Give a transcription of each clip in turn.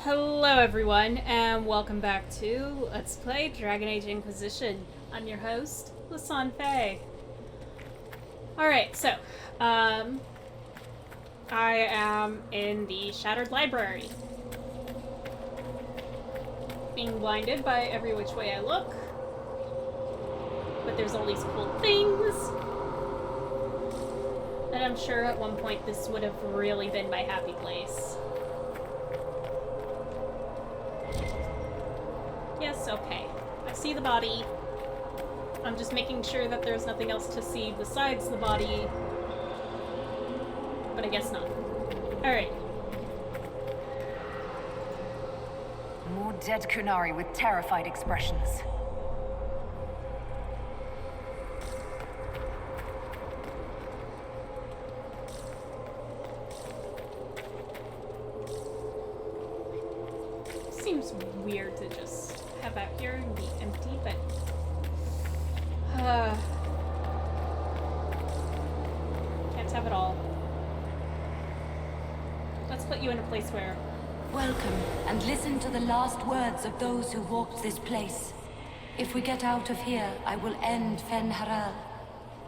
Hello everyone, and welcome back to Let's Play Dragon Age Inquisition. I'm your host, Lasan Faye. Alright, so, I am in the Shattered Library. Being blinded by every which way I look. But there's all these cool things. And I'm sure at one point this would have really been my happy place. Yes, okay. I see the body. I'm just making sure that there's nothing else to see besides the body. But I guess not. Alright. More dead Kunari with terrified expressions. Seems weird to just have out here and be empty, but can't have it all. Let's put you in a place where Welcome, and listen to the last words of those who walked this place. If we get out of here, I will end Fen-Haral.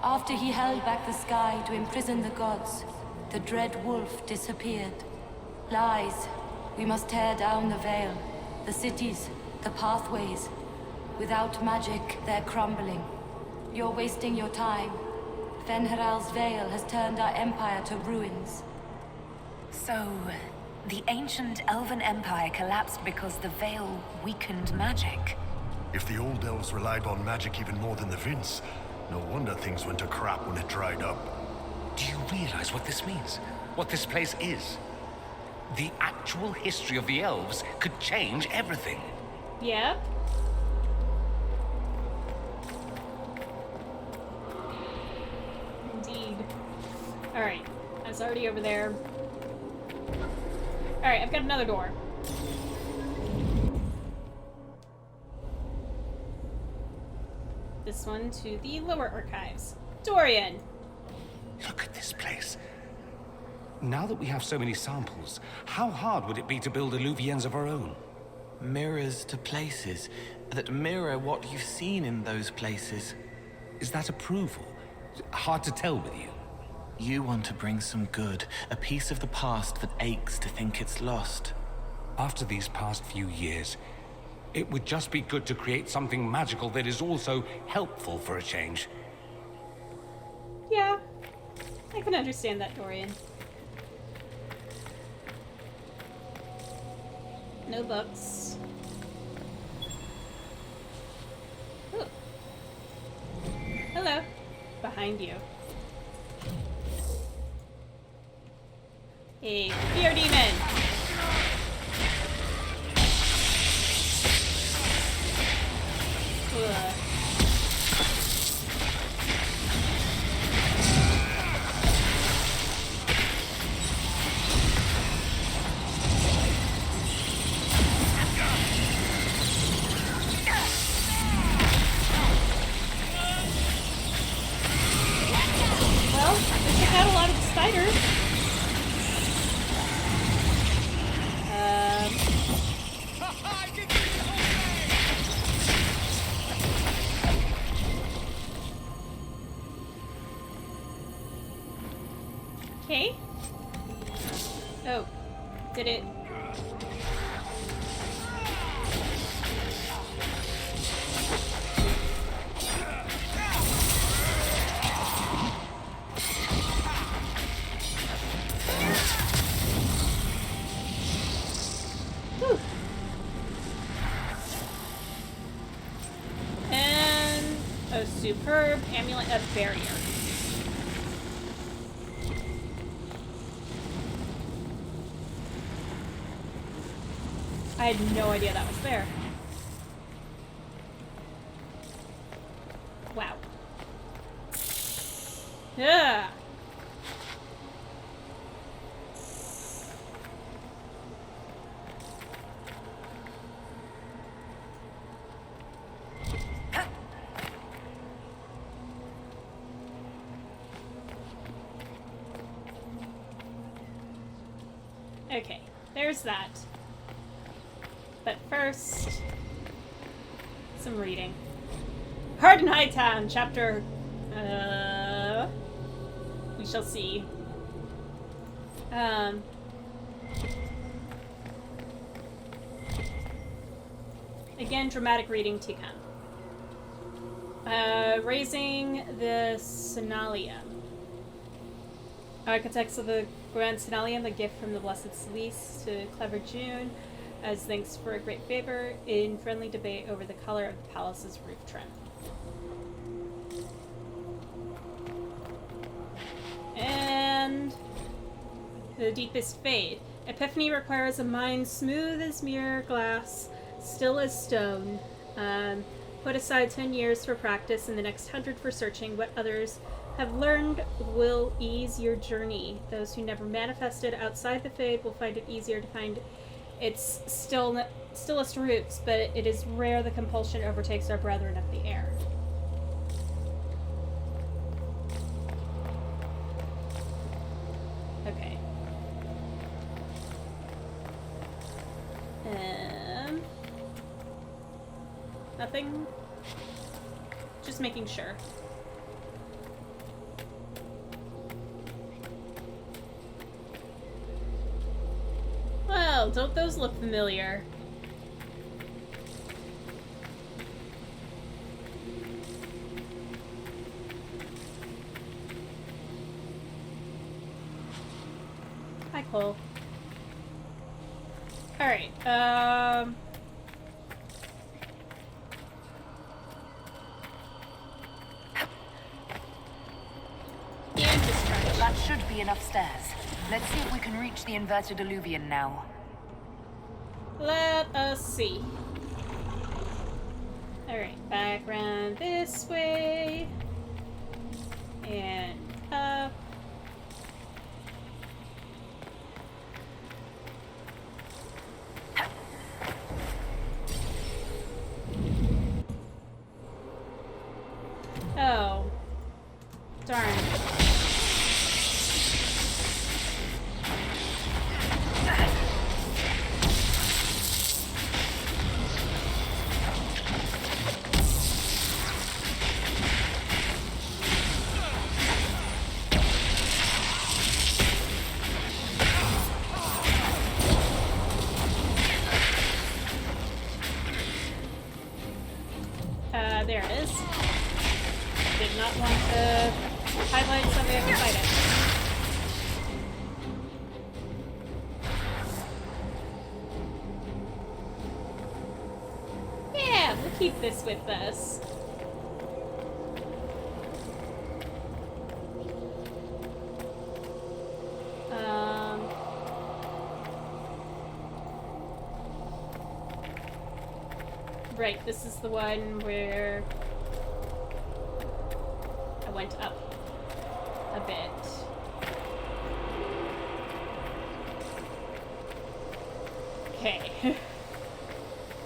After he held back the sky to imprison the gods, the dread wolf disappeared. Lies. We must tear down the veil, the cities, the pathways. Without magic, they're crumbling. You're wasting your time. Fen-Haral's veil has turned our empire to ruins. So, the ancient elven empire collapsed because the veil weakened magic. If the old elves relied on magic even more than the Vince, no wonder things went to crap when it dried up. Do you realize what this means? What this place is? The actual history of the elves could change everything. yeah. Indeed. Alright. I was already over there. Alright, I've got another door. This one to the lower archives. Dorian! Look at this place. Now that we have so many samples, how hard would it be to build Illuvians of our own? Mirrors to places that mirror what you've seen in those places. Is that approval? Hard to tell with you. You want to bring some good, a piece of the past that aches to think it's lost. After these past few years, it would just be good to create something magical that is also helpful for a change. Yeah. I can understand that, Dorian. No books. Ooh. Hello. Behind you. A fear demon. Ugh. Well, we took out a lot of the spiders. Okay. Oh, did it? Whew. And a superb amulet of barrier. I had no idea that was there. Wow. Yeah. Okay, there's that. But first, some reading. Hard in Hightown, chapter... we shall see. Again, dramatic reading to come. Raising the Senalium. Architects of the Grand Senalium, a gift from the Blessed Celice to Clever June, as thanks for a great favor in friendly debate over the color of the palace's roof trim. And the deepest fade. Epiphany requires a mind smooth as mirror glass, still as stone. Put aside 10 years for practice and the next 100 for searching. What others have learned will ease your journey. Those who never manifested outside the fade will find it easier to find its stillest roots, but it is rare the compulsion overtakes our brethren of the air. Okay. Nothing? Just making sure. Well, don't those look familiar? Hi, Cole. Alright, That should be enough stairs. Let's see if we can reach the inverted alluvion now. let us see. Alright, back around this way. And up. Oh. Darn. There it is. Did not want to highlight so we have to fight it. Yeah, we'll keep this with us. Right, this is the one where I went up a bit. Okay.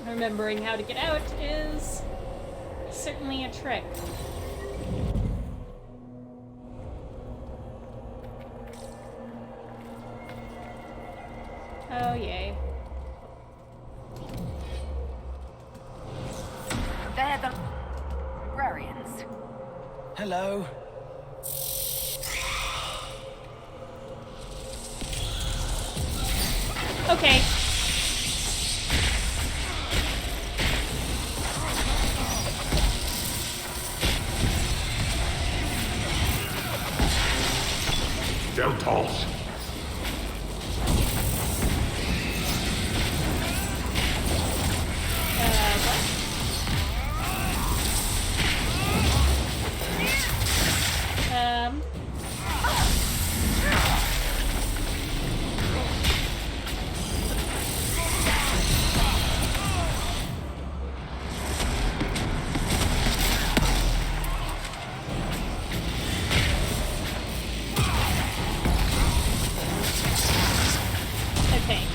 Remembering how to get out is certainly a trick. Oh, yay. They're the librarians. Hello. Okay. Deltos. Okay.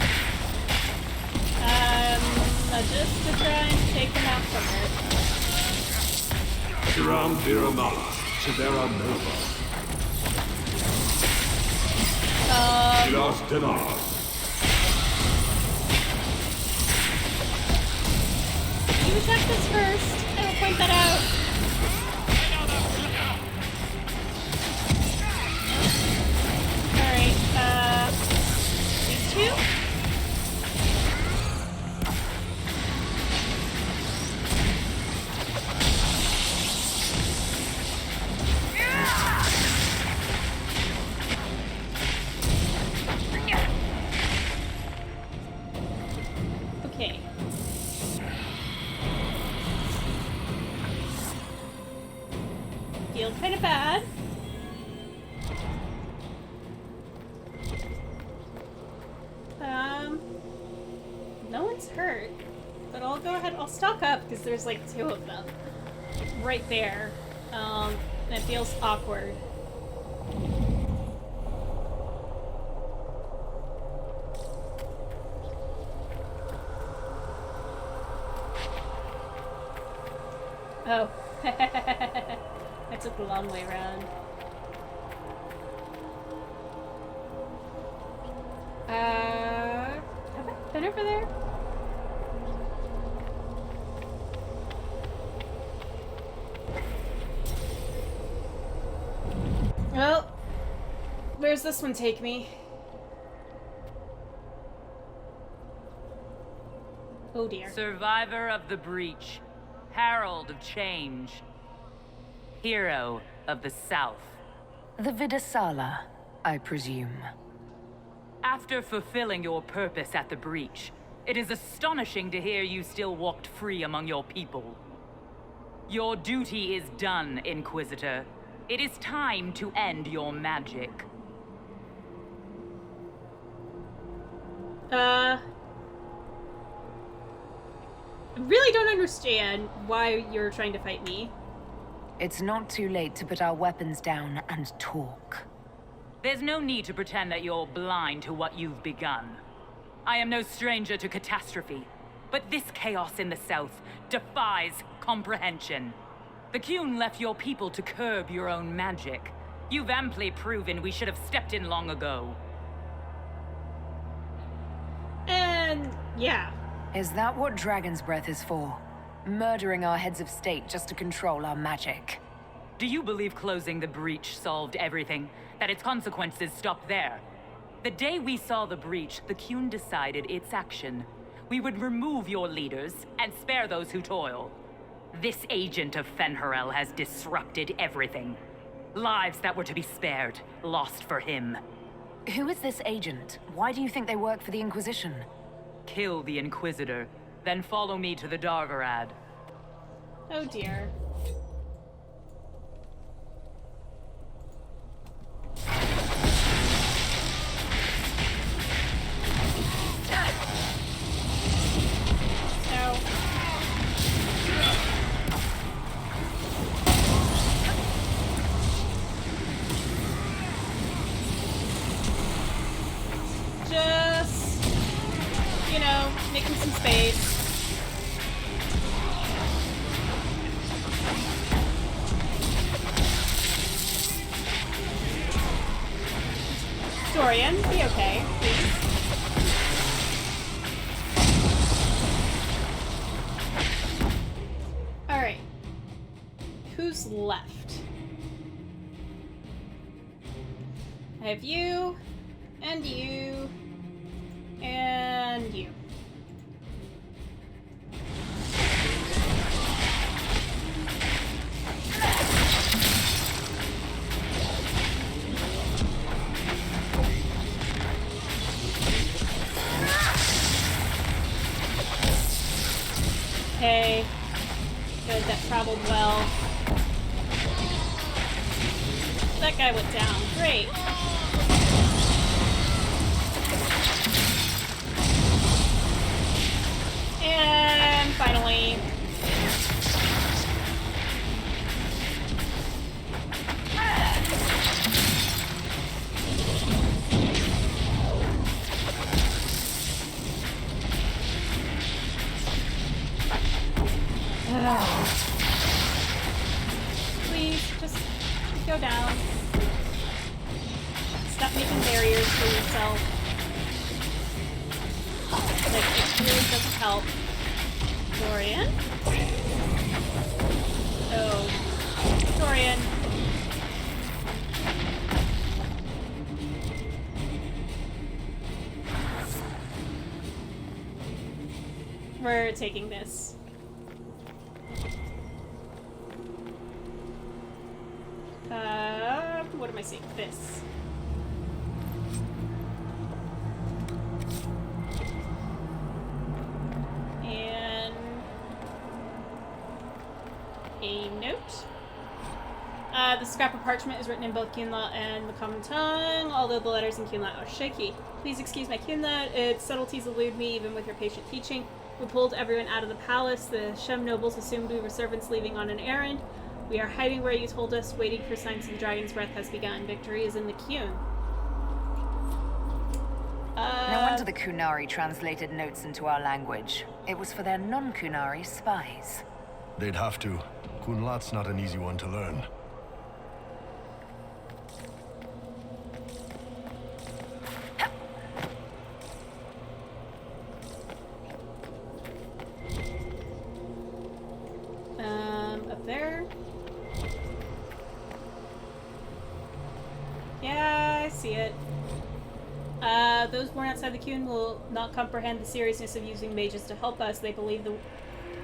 Just to try and take him out from her. Tiram Viramala. Severa Nova. Silas Dinar. You attacked us first. I will point that out. Alright, these two? Okay. Feel kind of bad. No one's hurt, but I'll go ahead. I'll stock up because there's like 2 of them right there. And it feels awkward. Oh. I took the long way around. Have I been over there? Well, where's this one take me? Oh dear. Survivor of the breach. Herald of change. Hero of the South. The Viddasala, I presume. After fulfilling your purpose at the breach, it is astonishing to hear you still walked free among your people. Your duty is done, Inquisitor. It is time to end your magic. I really don't understand why you're trying to fight me. It's not too late to put our weapons down and talk. There's no need to pretend that you're blind to what you've begun. I am no stranger to catastrophe, but this chaos in the South defies comprehension. The Qun left your people to curb your own magic. You've amply proven we should have stepped in long ago. And yeah. Is that what Dragon's Breath is for? Murdering our heads of state just to control our magic? Do you believe closing the breach solved everything? That its consequences stopped there? The day we saw the breach, the Qun decided its action. We would remove your leaders and spare those who toil. This agent of Fenharel has disrupted everything. Lives that were to be spared, lost for him. Who is this agent? Why do you think they work for the Inquisition? Kill the Inquisitor, then follow me to the Dargarad. Oh dear. Ow. Just, you know, making some space. Dorian, be okay, please. Alright. Who's left? I have you, and you, and you. Okay. Good, that traveled well. That guy went down. Great. And finally... Please, just go down. Stop making barriers for yourself. Like, it really doesn't help Dorian. Oh, Dorian. We're taking this. What am I seeing? This. And a note. The scrap of parchment is written in both Qinla and the common tongue, although the letters in Qinla are shaky. Please excuse my Qinla, its subtleties elude me even with your patient teaching. We pulled everyone out of the palace. The Shem nobles assumed we were servants leaving on an errand. We are hiding where you told us, waiting for signs of the dragon's breath has begun. Victory is in the Qun. No wonder the Kunari translated notes into our language. It was for their non-Kunari spies. They'd have to. Kunlat's not an easy one to learn. Up there. Yeah, I see it. Those born outside the Qun will not comprehend the seriousness of using mages to help us. They believe the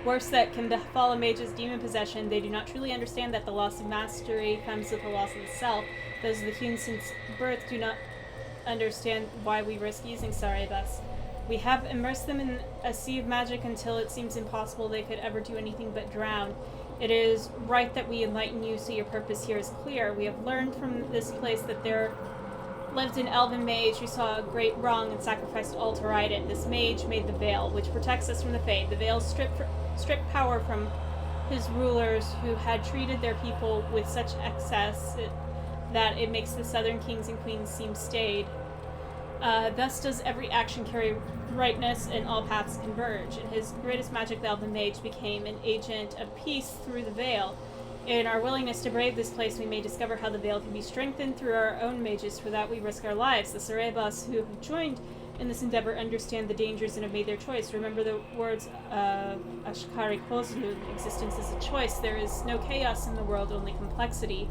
worst that can befall a mage is demon possession. They do not truly understand that the loss of mastery comes with the loss of the self. Those of the Qun since birth do not understand why we risk using Sarebas. We have immersed them in a sea of magic until it seems impossible they could ever do anything but drown. It is right that we enlighten you so your purpose here is clear. We have learned from this place that there lived an elven mage who saw a great wrong and sacrificed all to right it. This mage made the veil, which protects us from the Fade. The veil stripped power from his rulers who had treated their people with such excess that it makes the southern kings and queens seem staid. Thus does every action carry rightness and all paths converge. In his greatest magic, the elven mage became an agent of peace through the veil. In our willingness to brave this place, we may discover how the veil can be strengthened through our own mages. For that, we risk our lives. The Sarebas who have joined in this endeavor understand the dangers and have made their choice. Remember the words of Ashkari Kozlu, existence is a choice. There is no chaos in the world, only complexity.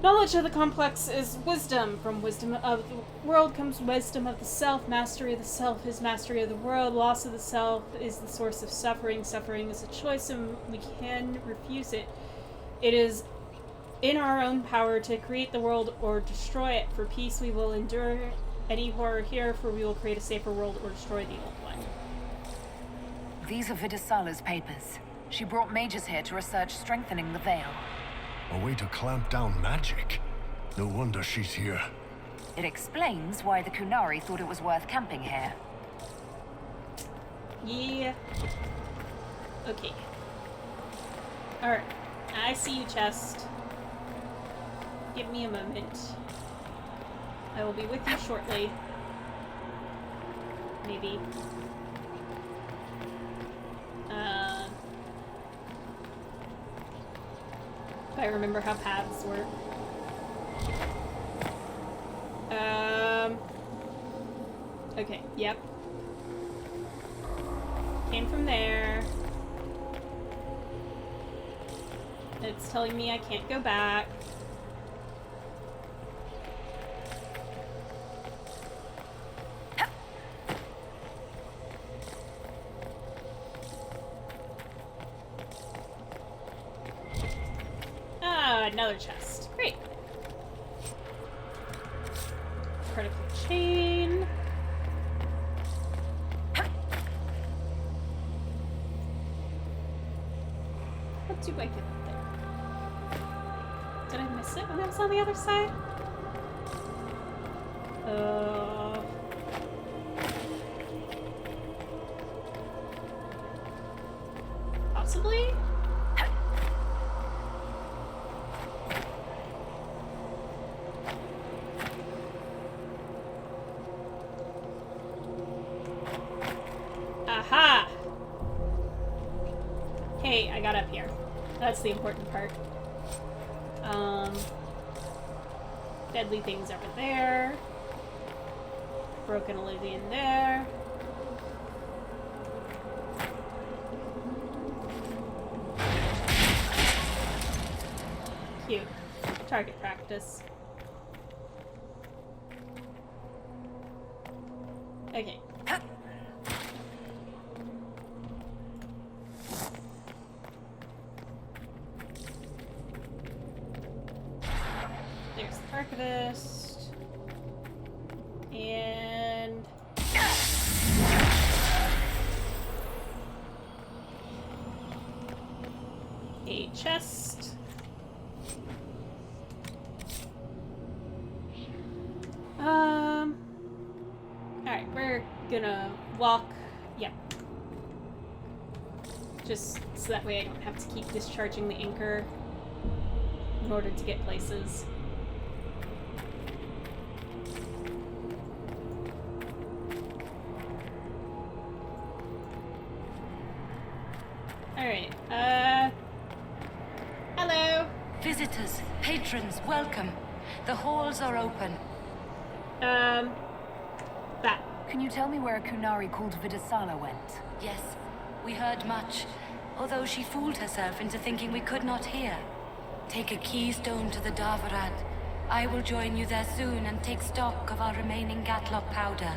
Knowledge of the complex is wisdom. From wisdom of the world comes wisdom of the self. Mastery of the self is mastery of the world. Loss of the self is the source of suffering. Suffering is a choice, and we can refuse it. It is in our own power to create the world or destroy it. For peace, we will endure any horror here, for we will create a safer world or destroy the old one. These are Viddasala's papers. She brought mages here to research strengthening the veil. A way to clamp down magic. No wonder she's here. It explains why the Kunari thought it was worth camping here. Yeah. Okay. Alright. I see you, chest. Give me a moment. I will be with you shortly. Maybe. If I remember how paths work. Okay, yep. Came from there. It's telling me I can't go back. Ah, another chest. Great. Critical chain. What do I get up there? Did I miss it when I was on the other side? Possibly? Aha! Hey, I got up here. That's the important part. Deadly things over there. Broken Olivia in there. Cute. Target practice. Okay. There's the archivist. And a chest. Alright, we're gonna walk. Yep. Just so that way I don't have to keep discharging the anchor in order to get places. Alright, hello! Visitors, patrons, welcome. The halls are open. That. Can you tell me where a Kunari called Viddasala went? Yes, we heard much, although she fooled herself into thinking we could not hear. Take a keystone to the Davarad. I will join you there soon and take stock of our remaining Gatlock powder.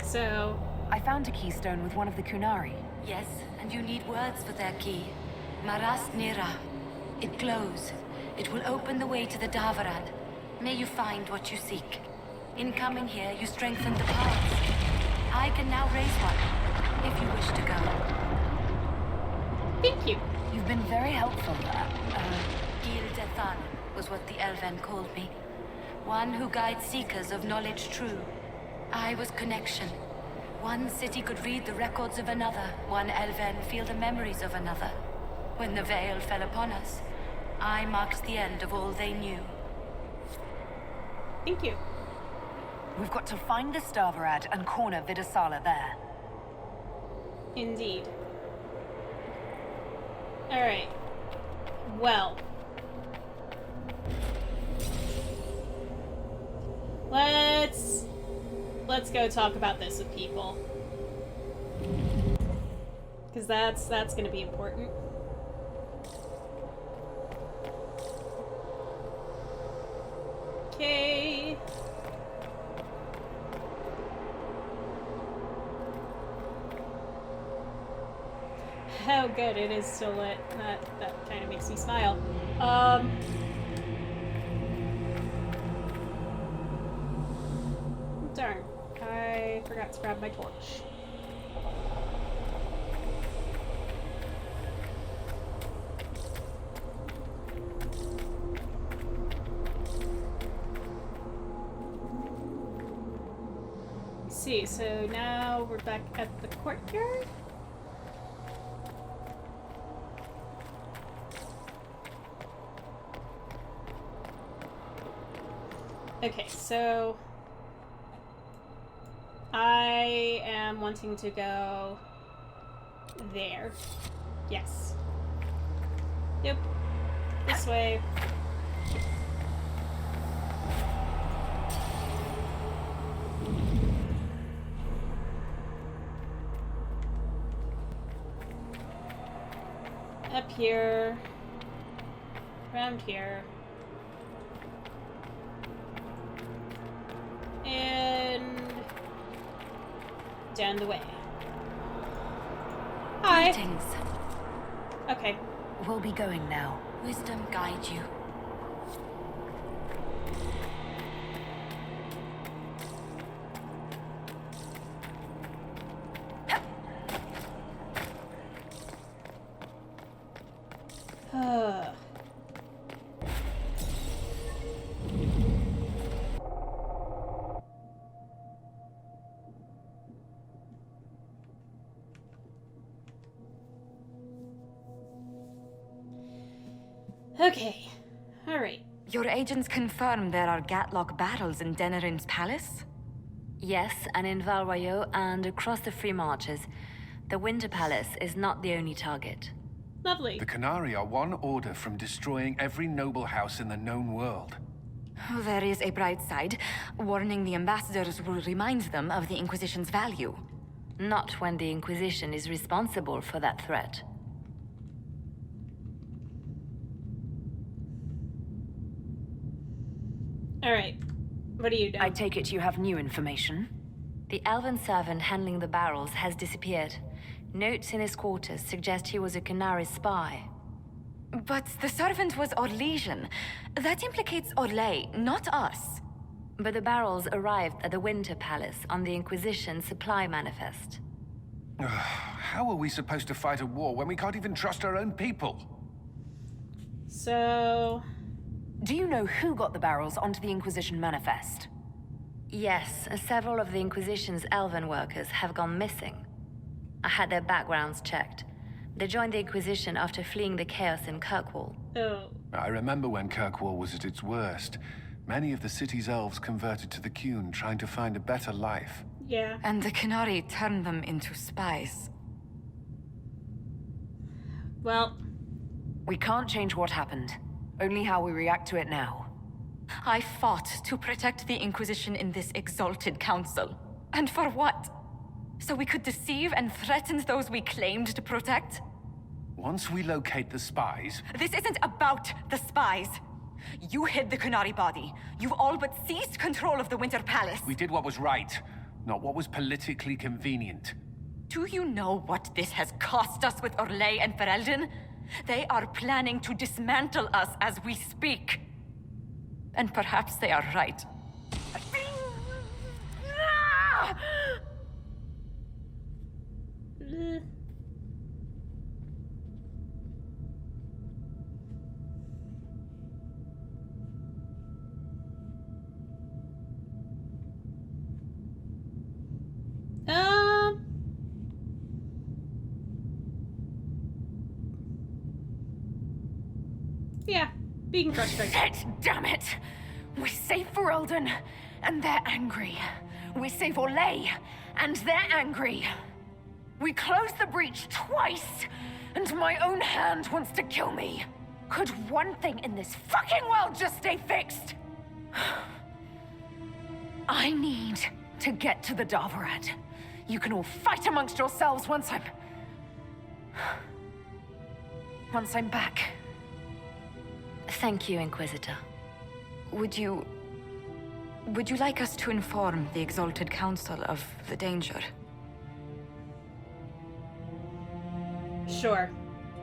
So, I found a keystone with one of the Kunari. Yes, and you need words for their key. Maras Nira. It glows. It will open the way to the Davarad. May you find what you seek. In coming here, you strengthen the paths. I can now raise one, if you wish to go. thank you. You've been very helpful. Gildethan was what the Elven called me. One who guides seekers of knowledge true. I was connection. One city could read the records of another, one Elven feel the memories of another. When the veil fell upon us, I marked the end of all they knew. Thank you. We've got to find the Davarad and corner Viddasala there. Indeed. Alright. Well. Let's go talk about this with people. Because that's gonna be important. Okay. How good it is still lit. That kind of makes me smile. Darn. I forgot to grab my torch. See, so now we're back at the courtyard. Okay, so I am wanting to go there. Yes. Yep. This way. Up here. Around here. And down the way. Hi. Greetings. Okay. We'll be going now. Wisdom guide you. Okay. Alright. Your agents confirm there are Gatlock battles in Denerim's palace? Yes, and in Valroyo and across the Free Marches. The Winter Palace is not the only target. Lovely. The Kunari are one order from destroying every noble house in the known world. There is a bright side. Warning the ambassadors will remind them of the Inquisition's value. Not when the Inquisition is responsible for that threat. Alright. What do you know? I take it you have new information? The elven servant handling the barrels has disappeared. Notes in his quarters suggest he was a Canary spy. But the servant was Orlesian. That implicates Orlais, not us. But the barrels arrived at the Winter Palace on the Inquisition supply manifest. How are we supposed to fight a war when we can't even trust our own people? So... Do you know who got the barrels onto the Inquisition manifest? Yes, several of the Inquisition's elven workers have gone missing. I had their backgrounds checked. They joined the Inquisition after fleeing the chaos in Kirkwall. Oh. I remember when Kirkwall was at its worst. Many of the city's elves converted to the Qun, trying to find a better life. Yeah. And the Canary turned them into spies. Well... We can't change what happened. Only how we react to it now. I fought to protect the Inquisition in this exalted council. And for what? So we could deceive and threaten those we claimed to protect? Once we locate the spies... This isn't about the spies. You hid the Canary body. You've all but seized control of the Winter Palace. We did what was right, not what was politically convenient. Do you know what this has cost us with Orlais and Ferelden? They are planning to dismantle us as we speak. And perhaps they are right. Yeah, being frustrated. Shit, damn it! We save Ferelden, and they're angry. We save Orlais, and they're angry. We close the breach twice, and my own hand wants to kill me. Could one thing in this fucking world just stay fixed? I need to get to the Davarat. You can all fight amongst yourselves once I'm back. Thank you, Inquisitor. Would you like us to inform the Exalted Council of the danger? Sure.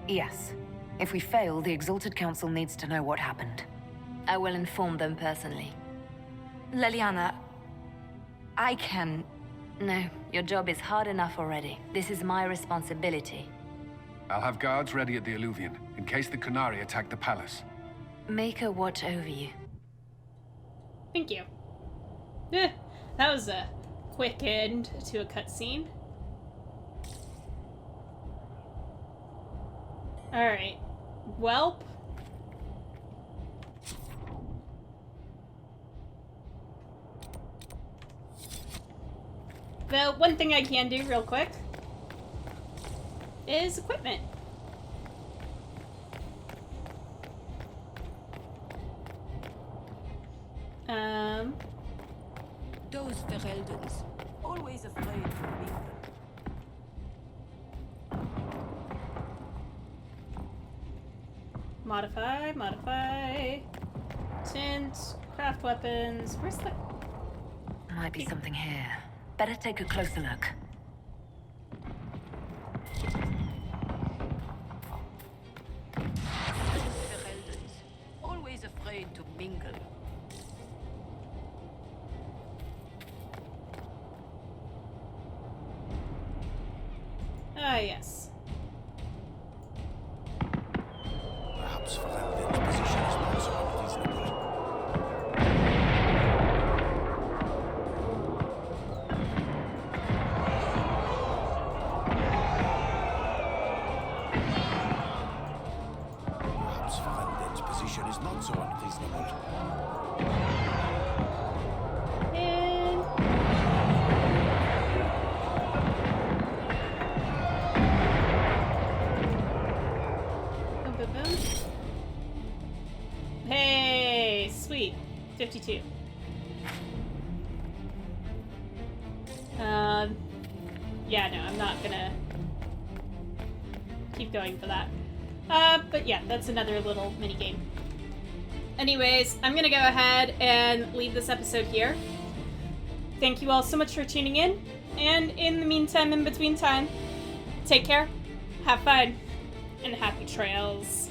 Yes. If we fail, the Exalted Council needs to know what happened. I will inform them personally. Leliana, I can... No, your job is hard enough already. This is my responsibility. I'll have guards ready at the Alluvion, in case the Canary attack the palace. Make a watch over you. Thank you. That was a quick end to a cutscene. Alright. Welp. The one thing I can do real quick is equipment. Those Fereldans, always afraid to mingle. Modify. Tint, craft weapons. Where's the... Might be something here. Better take a closer look. Fereldans, always afraid to mingle. Ah, yes. Perhaps Ferelden's position is not so unreasonable. Perhaps Ferelden's position is not so unreasonable. And... Boom, boom, boom. Hey, sweet. 52. Yeah, no, I'm not gonna keep going for that. But yeah, that's another little mini game. Anyways, I'm gonna go ahead and leave this episode here. Thank you all so much for tuning in, and in the meantime, in between time, take care, have fun, and happy trails.